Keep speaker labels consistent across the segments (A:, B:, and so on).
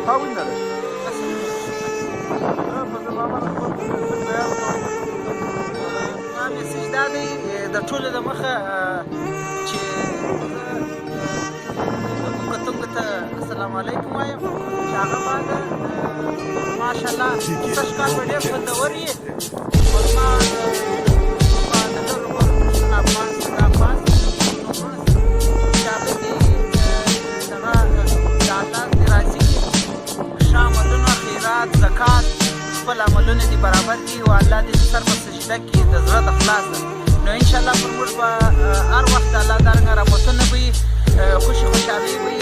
A: تا ونره
B: میسج دا دی د ټولو د مخه چې کتونګ ته السلام علیکم وایم چې هغه بعد ماشاءالله سږ کال به ډېر خوندور یې زما د لرو افغان چې هغه دې دغه د الله دې راضي کړي ښه عملونه خیرات زکات خپل عملونه دې برابر کړي او الله دې سر په سجده کړي د زړه د خلاصه نو انشاءالله پر موږ به هر وخت الله دارنګه رحمتونه به وي خوشي خوشحالي به وي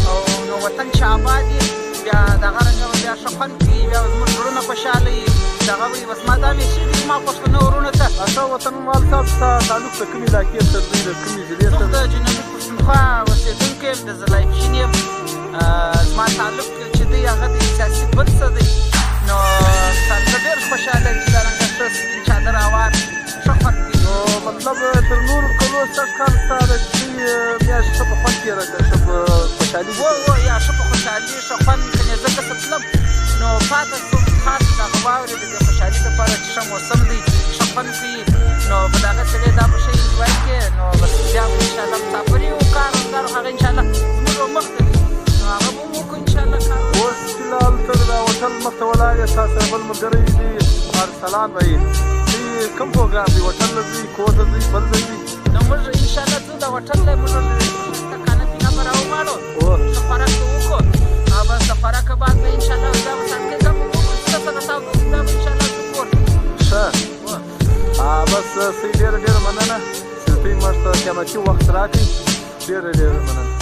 B: او نو وطن چې آباد وي بیا دغه رنګه به بیا ښه خوند کوي بیا زموږ زړونه خوشحاله وي دغه به وي بس ما دا میسج دی زما پښتنو وروڼو ته
A: اچھا وطنوال صاحب ستا تعلق د کومې علاقې سره دی د کومې ضلعې سره
B: موږ د جنوبي پښتونخوا اوسېدونکی یم د زلایفشین یم زما تعلق چې دی هغه د سیاسي ګوند سره دی نو زه ډېر خوشحاله یم چې دارنګه ښه سپین چادر هوار ښه خوند کوي
A: نو مطلب تر نورو کلو سږ کال ستا د دې میاشت ښه په خوند تېره کړه ښه په خوشحالي
B: یا ښه په خوشحالي ښه خوند کنې زه که څه تلم نو پاته شوم خاص دغه واورې د دې خوشحالي لپاره چې ښه موسم دی ښه خوند کوي نو په دغه سړی دا به ښه انجوای کړې نو بس بیا به انشاءالله مسافري او کار روزګار هغه انشاءالله زموږ به مخته وي نو هغه به هم وکړو انشاءالله کار
A: اوس فلحال ته د هوټل مخ ته ولاړ یې تا سره بل ملګری دی ارسلان به یې کوم پروګرام دی هوټل ته ځئ کور ته ځئ بل ځای ځئ
B: نو موږ انشاءالله ځو د هوټل ته موږ کانه پینا به راوماړو ښه خوراک به وکړو او بس د خوراکه بعد به انشاءالله دا به سړکۍ دا به وکړو څه سره تاو دا به انشاءالله ځو کور
A: ښه بس صحیح ډېره ډېره مننه چې دوی موږ ته قیمتي وخت راکړئ ډېره ډېره مننه